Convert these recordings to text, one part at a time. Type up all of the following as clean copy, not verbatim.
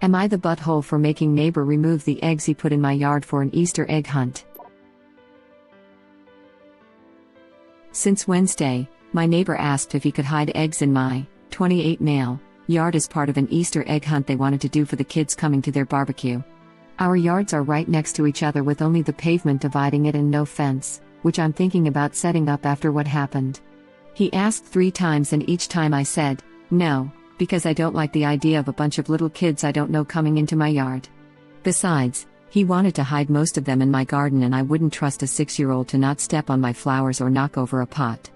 Am I the butthole for making neighbor remove the eggs he put in my yard for an Easter egg hunt? Since Wednesday, my neighbor asked if he could hide eggs in my 28 male yard as part of an Easter egg hunt they wanted to do for the kids coming to their barbecue. Our yards are right next to each other with only the pavement dividing it and no fence, which I'm thinking about setting up after what happened. He asked 3 times and each time I said, no, because I don't like the idea of a bunch of little kids I don't know coming into my yard. Besides, he wanted to hide most of them in my garden and I wouldn't trust a 6-year-old to not step on my flowers or knock over a pot.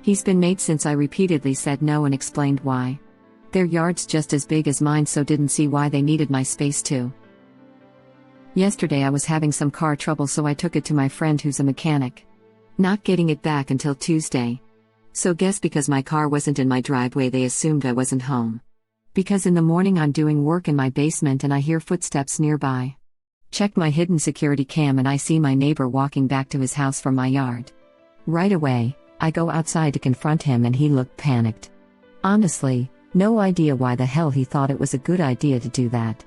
He's been made since I repeatedly said no and explained why. Their yard's just as big as mine, so didn't see why they needed my space too. Yesterday I was having some car trouble, so I took it to my friend who's a mechanic. Not getting it back until Tuesday. So guess because my car wasn't in my driveway they assumed I wasn't home. Because in the morning I'm doing work in my basement and I hear footsteps nearby. Check my hidden security cam and I see my neighbor walking back to his house from my yard. Right away, I go outside to confront him and he looked panicked. Honestly, no idea why the hell he thought it was a good idea to do that.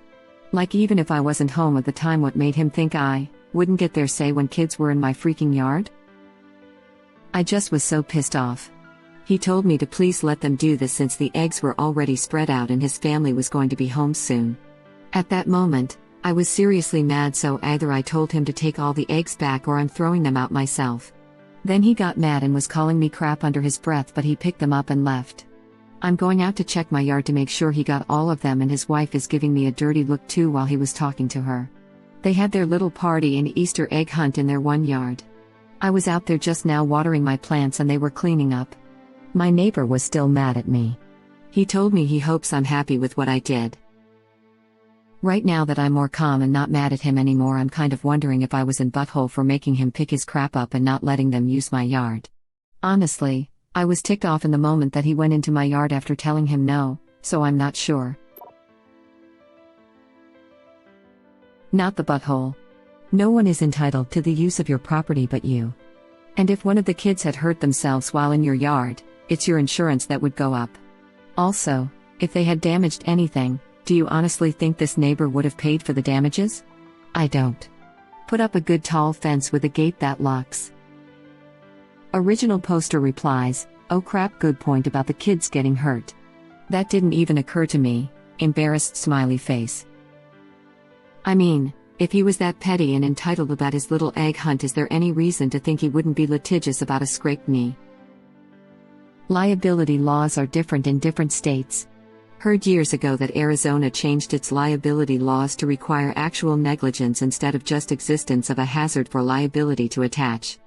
Like, even if I wasn't home at the time, what made him think I wouldn't get their say when kids were in my freaking yard? I just was so pissed off. He told me to please let them do this since the eggs were already spread out and his family was going to be home soon. At that moment, I was seriously mad, so either I told him to take all the eggs back or I'm throwing them out myself. Then he got mad and was calling me crap under his breath, but he picked them up and left. I'm going out to check my yard to make sure he got all of them, and his wife is giving me a dirty look too while he was talking to her. They had their little party and Easter egg hunt in their one yard. I was out there just now watering my plants and they were cleaning up. My neighbor was still mad at me. He told me he hopes I'm happy with what I did. Right now that I'm more calm and not mad at him anymore, I'm kind of wondering if I was in butthole for making him pick his crap up and not letting them use my yard. Honestly, I was ticked off in the moment that he went into my yard after telling him no, so I'm not sure. Not the butthole. No one is entitled to the use of your property but you. And if one of the kids had hurt themselves while in your yard, it's your insurance that would go up. Also, if they had damaged anything, do you honestly think this neighbor would have paid for the damages? I don't. Put up a good tall fence with a gate that locks. Original poster replies, oh crap, good point about the kids getting hurt. That didn't even occur to me, embarrassed smiley face. I mean, if he was that petty and entitled about his little egg hunt, is there any reason to think he wouldn't be litigious about a scraped knee? Liability laws are different in different states. Heard years ago that Arizona changed its liability laws to require actual negligence instead of just existence of a hazard for liability to attach.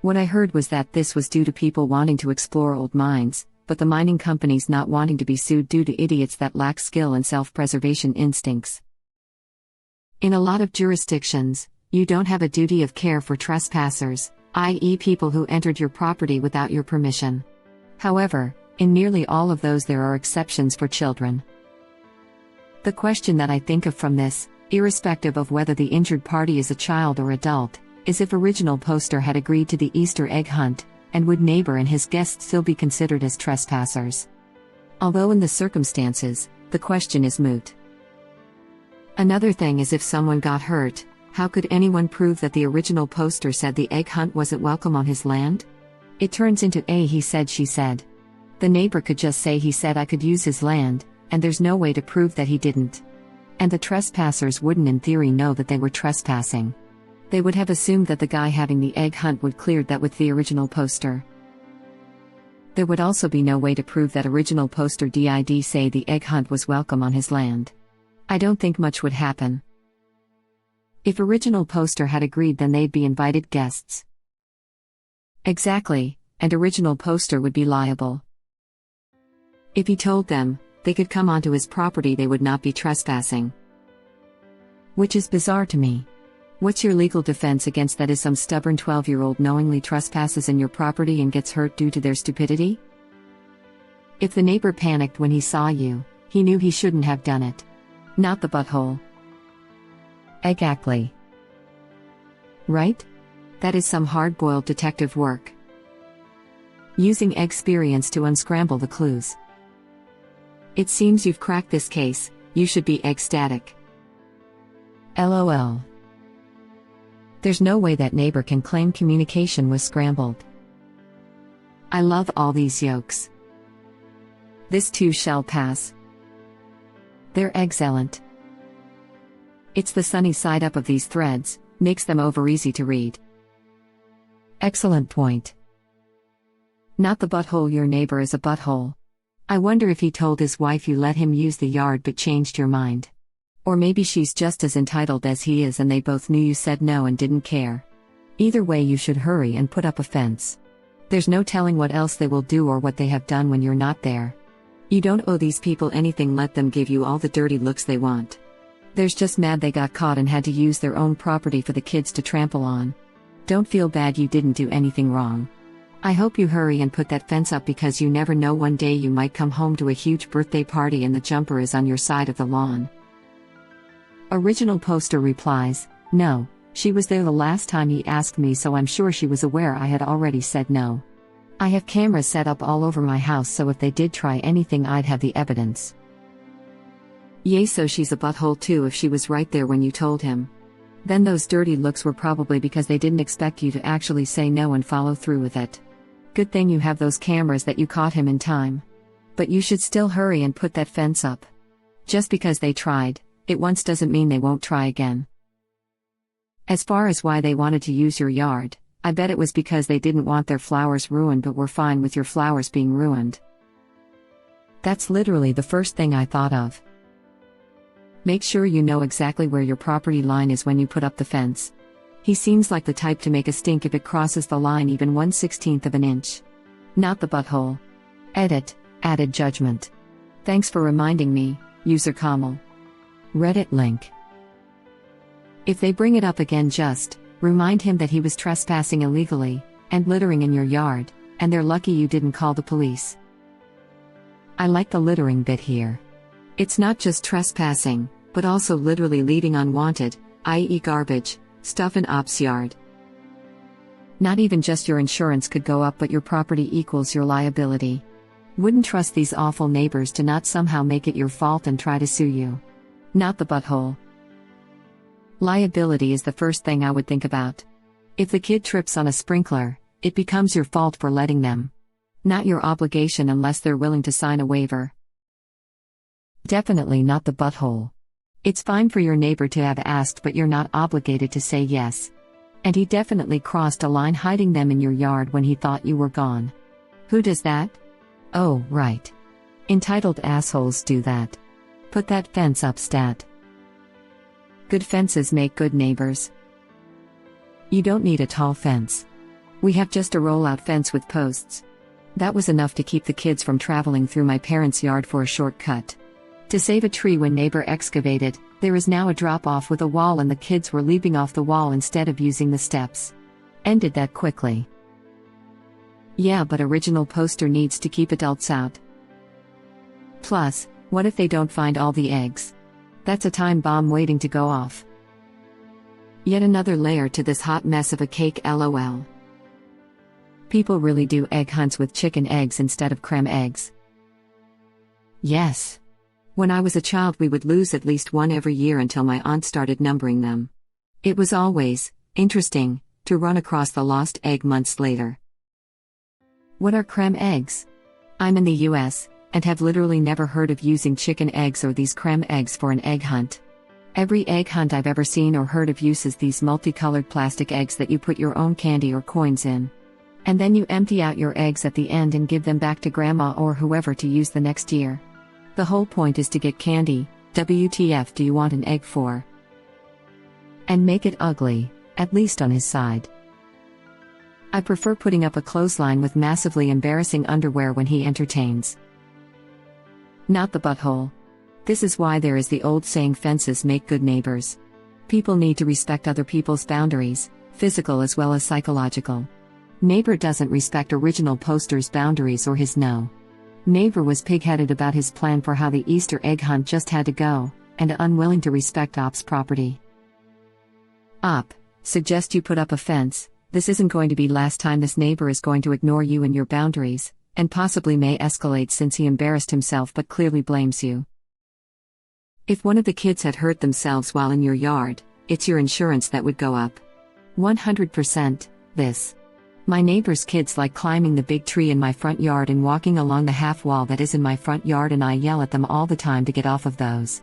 What I heard was that this was due to people wanting to explore old mines, but the mining companies not wanting to be sued due to idiots that lack skill and self-preservation instincts. In a lot of jurisdictions, you don't have a duty of care for trespassers, i.e. people who entered your property without your permission. However, in nearly all of those there are exceptions for children. The question that I think of from this, irrespective of whether the injured party is a child or adult, is if original poster had agreed to the Easter egg hunt, and would neighbor and his guests still be considered as trespassers? Although in the circumstances, the question is moot. Another thing is, if someone got hurt, how could anyone prove that the original poster said the egg hunt wasn't welcome on his land? It turns into a he said she said. The neighbor could just say he said I could use his land, and there's no way to prove that he didn't. And the trespassers wouldn't in theory know that they were trespassing. They would have assumed that the guy having the egg hunt would cleared that with the original poster. There would also be no way to prove that original poster did say the egg hunt was welcome on his land. I don't think much would happen. If original poster had agreed, then they'd be invited guests. Exactly, and original poster would be liable. If he told them they could come onto his property, they would not be trespassing. Which is bizarre to me. What's your legal defense against that? Is some stubborn 12-year-old knowingly trespasses in your property and gets hurt due to their stupidity? If the neighbor panicked when he saw you, he knew he shouldn't have done it. Not the butthole. Exactly. Right? That is some hard-boiled detective work. Using experience to unscramble the clues. It seems you've cracked this case. You should be ecstatic. LOL. There's no way that neighbor can claim communication was scrambled. I love all these yolks. This too shall pass. They're excellent. It's the sunny side up of these threads, makes them over easy to read. Excellent point. Not the butthole, your neighbor is a butthole. I wonder if he told his wife you let him use the yard but changed your mind. Or maybe she's just as entitled as he is and they both knew you said no and didn't care. Either way, you should hurry and put up a fence. There's no telling what else they will do or what they have done when you're not there. You don't owe these people anything, let them give you all the dirty looks they want. They're just mad they got caught and had to use their own property for the kids to trample on. Don't feel bad, you didn't do anything wrong. I hope you hurry and put that fence up because you never know, one day you might come home to a huge birthday party and the jumper is on your side of the lawn. Original poster replies, no, she was there the last time he asked me, so I'm sure she was aware I had already said no. I have cameras set up all over my house, so if they did try anything I'd have the evidence. Yay, so she's a butthole too if she was right there when you told him. Then those dirty looks were probably because they didn't expect you to actually say no and follow through with it. Good thing you have those cameras that you caught him in time. But you should still hurry and put that fence up. Just because they tried it once doesn't mean they won't try again. As far as why they wanted to use your yard, I bet it was because they didn't want their flowers ruined but were fine with your flowers being ruined. That's literally the first thing I thought of. Make sure you know exactly where your property line is when you put up the fence. He seems like the type to make a stink if it crosses the line even 1/16 of an inch. Not the butthole. Edit, added judgment. Thanks for reminding me, user Kamal. Reddit link. If they bring it up again, just remind him that he was trespassing illegally and littering in your yard, and they're lucky you didn't call the police. I like the littering bit here. It's not just trespassing, but also literally leaving unwanted, i.e. garbage, stuff in Op's yard. Not even just your insurance could go up, but your property equals your liability. Wouldn't trust these awful neighbors to not somehow make it your fault and try to sue you. Not the butthole. Liability is the first thing I would think about. If the kid trips on a sprinkler, it becomes your fault for letting them. Not your obligation unless they're willing to sign a waiver. Definitely not the butthole. It's fine for your neighbor to have asked, but you're not obligated to say yes. And he definitely crossed a line hiding them in your yard when he thought you were gone. Who does that? Oh, right. Entitled assholes do that. Put that fence up, stat. Good fences make good neighbors. You don't need a tall fence. We have just a roll-out fence with posts. That was enough to keep the kids from traveling through my parents' yard for a shortcut. To save a tree when neighbor excavated, there is now a drop-off with a wall and the kids were leaping off the wall instead of using the steps. Ended that quickly. Yeah, but original poster needs to keep adults out. Plus, what if they don't find all the eggs? That's a time bomb waiting to go off. Yet another layer to this hot mess of a cake, lol. People really do egg hunts with chicken eggs instead of creme eggs. Yes. When I was a child, we would lose at least one every year until my aunt started numbering them. It was always interesting to run across the lost egg months later. What are creme eggs? I'm in the US, and have literally never heard of using chicken eggs or these creme eggs for an egg hunt. Every egg hunt I've ever seen or heard of uses these multicolored plastic eggs that you put your own candy or coins in. And then you empty out your eggs at the end and give them back to grandma or whoever to use the next year. The whole point is to get candy. WTF do you want an egg for? And make it ugly, at least on his side. I prefer putting up a clothesline with massively embarrassing underwear when he entertains. Not the butthole. This is why there is the old saying, fences make good neighbors. People need to respect other people's boundaries, physical as well as psychological. Neighbor doesn't respect original poster's boundaries or his no. Neighbor was pig-headed about his plan for how the Easter egg hunt just had to go, and unwilling to respect Op's property. Op, suggest you put up a fence. This isn't going to be last time this neighbor is going to ignore you and your boundaries, and possibly may escalate since he embarrassed himself but clearly blames you. If one of the kids had hurt themselves while in your yard, it's your insurance that would go up. 100%, this. My neighbor's kids like climbing the big tree in my front yard and walking along the half wall that is in my front yard, and I yell at them all the time to get off of those.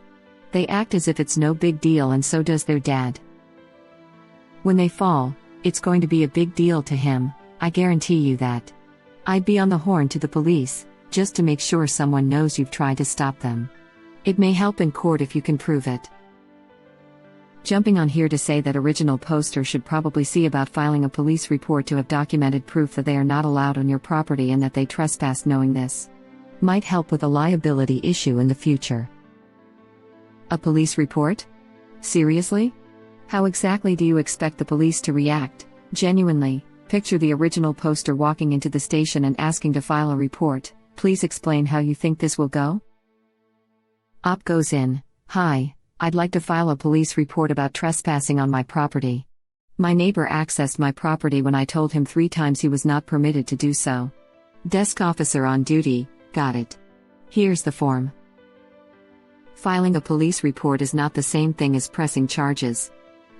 They act as if it's no big deal, and so does their dad. When they fall, it's going to be a big deal to him, I guarantee you that. I'd be on the horn to the police, just to make sure someone knows you've tried to stop them. It may help in court if you can prove it. Jumping on here to say that original poster should probably see about filing a police report to have documented proof that they are not allowed on your property and that they trespassed. Knowing this might help with a liability issue in the future. A police report? Seriously? How exactly do you expect the police to react? Genuinely, picture the original poster walking into the station and asking to file a report. Please explain how you think this will go. Op goes in, "Hi, I'd like to file a police report about trespassing on my property. My neighbor accessed my property when I told him 3 times he was not permitted to do so." Desk officer on duty, got it. Here's the form. Filing a police report is not the same thing as pressing charges.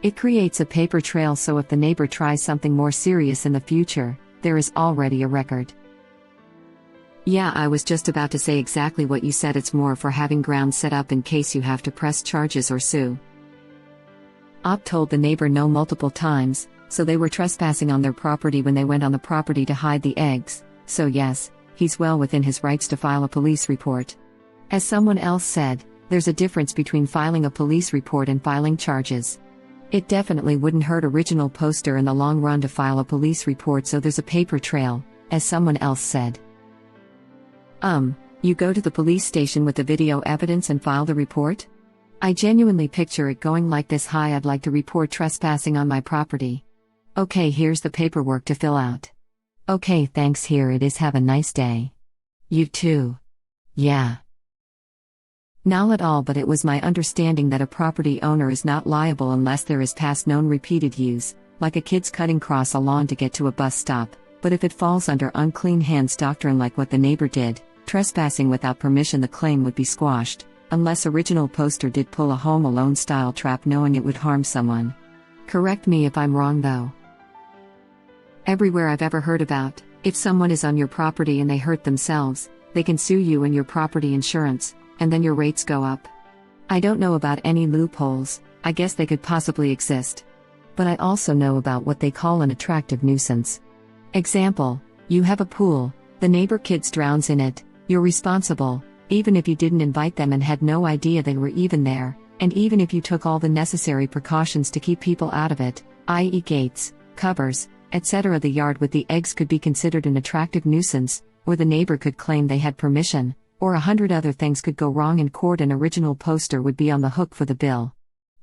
It creates a paper trail, so if the neighbor tries something more serious in the future, there is already a record. Yeah, I was just about to say exactly what you said. It's more for having grounds set up in case you have to press charges or sue. Op told the neighbor no multiple times, so they were trespassing on their property when they went on the property to hide the eggs, so yes, he's well within his rights to file a police report. As someone else said, there's a difference between filing a police report and filing charges. It definitely wouldn't hurt original poster in the long run to file a police report so there's a paper trail, as someone else said. You go to the police station with the video evidence and file the report? I genuinely picture it going like this: "Hi, I'd like to report trespassing on my property. Okay, here's the paperwork to fill out. Okay, thanks, here it is, have a nice day. You too. Yeah." Not at all, but it was my understanding that a property owner is not liable unless there is past known repeated use, like a kid's cutting across a lawn to get to a bus stop, but if it falls under unclean hands doctrine like what the neighbor did, trespassing without permission, the claim would be squashed, unless original poster did pull a Home Alone style trap knowing it would harm someone. Correct me if I'm wrong though. Everywhere I've ever heard about, if someone is on your property and they hurt themselves, they can sue you and your property insurance, and then your rates go up. I don't know about any loopholes, I guess they could possibly exist. But I also know about what they call an attractive nuisance. Example, you have a pool, the neighbor kids drowns in it, you're responsible, even if you didn't invite them and had no idea they were even there, and even if you took all the necessary precautions to keep people out of it, i.e. gates, covers, etc. The yard with the eggs could be considered an attractive nuisance, or the neighbor could claim they had permission, or 100 other things could go wrong in court and original poster would be on the hook for the bill.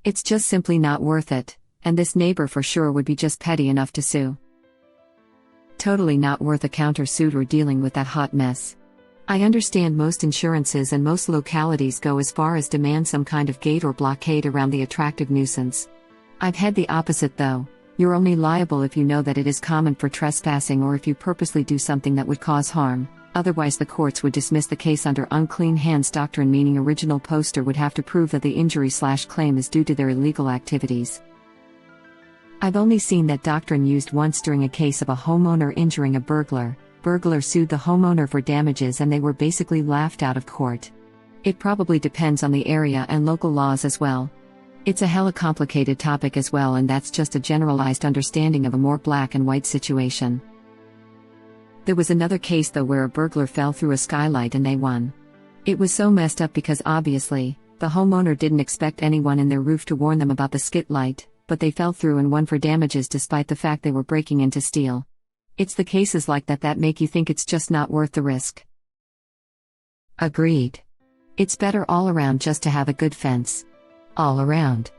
It's just simply not worth it, and this neighbor for sure would be just petty enough to sue. Totally not worth a countersuit or dealing with that hot mess. I understand most insurances and most localities go as far as demand some kind of gate or blockade around the attractive nuisance. I've had the opposite though. You're only liable if you know that it is common for trespassing or if you purposely do something that would cause harm. Otherwise the courts would dismiss the case under unclean hands doctrine, meaning original poster would have to prove that the injury/claim is due to their illegal activities. I've only seen that doctrine used once during a case of a homeowner injuring a burglar. Burglar sued the homeowner for damages and they were basically laughed out of court. It probably depends on the area and local laws as well. It's a hella complicated topic as well, and that's just a generalized understanding of a more black and white situation. There was another case though where a burglar fell through a skylight and they won. It was so messed up because obviously, the homeowner didn't expect anyone in their roof to warn them about the skit light, but they fell through and won for damages despite the fact they were breaking in to steal. It's the cases like that that make you think it's just not worth the risk. Agreed. It's better all around just to have a good fence. All around.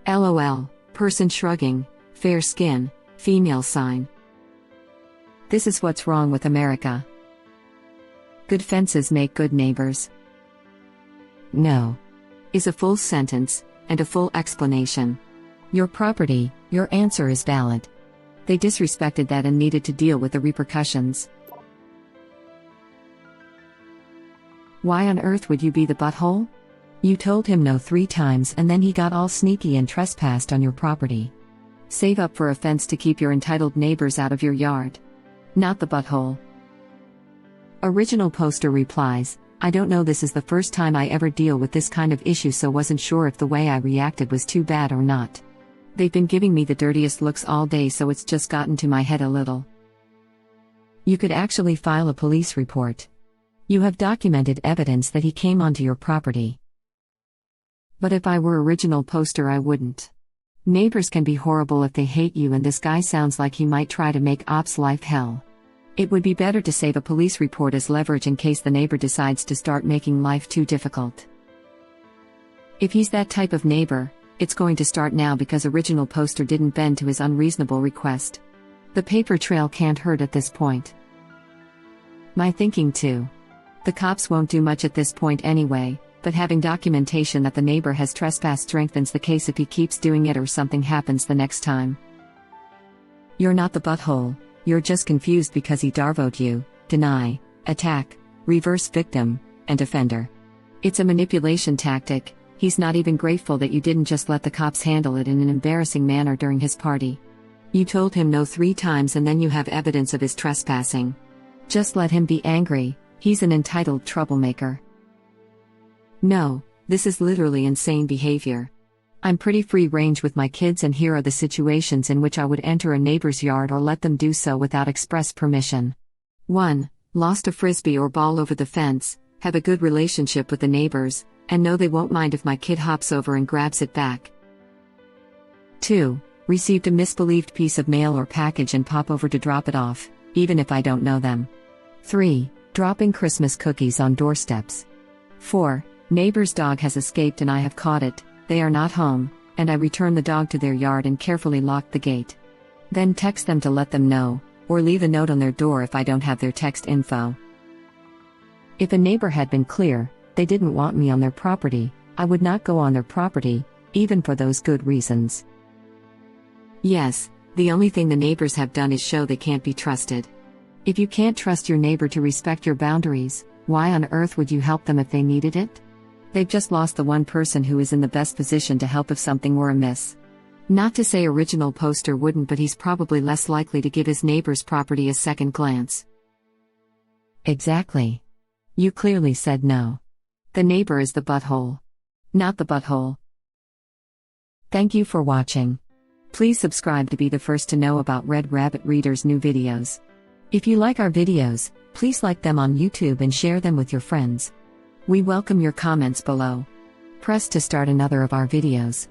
LOL, person shrugging, fair skin, female sign. This is what's wrong with America. Good fences make good neighbors. No. Is a full sentence, and a full explanation. Your property, your answer is valid. They disrespected that and needed to deal with the repercussions. Why on earth would you be the butthole? You told him no 3 times and then he got all sneaky and trespassed on your property. Save up for a fence to keep your entitled neighbors out of your yard. Not the butthole. Original poster replies, I don't know, this is the first time I ever deal with this kind of issue, so wasn't sure if the way I reacted was too bad or not. They've been giving me the dirtiest looks all day, so it's just gotten to my head a little. You could actually file a police report. You have documented evidence that he came onto your property. But if I were original poster, I wouldn't. Neighbors can be horrible if they hate you, and this guy sounds like he might try to make ops life hell. It would be better to save a police report as leverage in case the neighbor decides to start making life too difficult. If he's that type of neighbor, it's going to start now because original poster didn't bend to his unreasonable request. The paper trail can't hurt at this point. My thinking too. The cops won't do much at this point anyway, but having documentation that the neighbor has trespassed strengthens the case if he keeps doing it or something happens the next time. You're not the butthole, you're just confused because he darvoed you, deny, attack, reverse victim, and offender. It's a manipulation tactic. He's not even grateful that you didn't just let the cops handle it in an embarrassing manner during his party. You told him no 3 times and then you have evidence of his trespassing. Just let him be angry, he's an entitled troublemaker. No, this is literally insane behavior. I'm pretty free range with my kids, and here are the situations in which I would enter a neighbor's yard or let them do so without express permission. 1. Lost a frisbee or ball over the fence, have a good relationship with the neighbors, and know they won't mind if my kid hops over and grabs it back. 2. Received a misbelieved piece of mail or package and pop over to drop it off, even if I don't know them. 3. Dropping Christmas cookies on doorsteps. 4. Neighbor's dog has escaped and I have caught it, they are not home, and I return the dog to their yard and carefully lock the gate. Then text them to let them know, or leave a note on their door if I don't have their text info. If a neighbor had been clear, they didn't want me on their property, I would not go on their property, even for those good reasons. Yes, the only thing the neighbors have done is show they can't be trusted. If you can't trust your neighbor to respect your boundaries, why on earth would you help them if they needed it? They've just lost the one person who is in the best position to help if something were amiss. Not to say original poster wouldn't, but he's probably less likely to give his neighbor's property a second glance. Exactly. You clearly said no. The neighbor is the butthole. Not the butthole. Thank you for watching. Please subscribe to be the first to know about Red Rabbit Reader's new videos. If you like our videos, please like them on YouTube and share them with your friends. We welcome your comments below. Press to start another of our videos.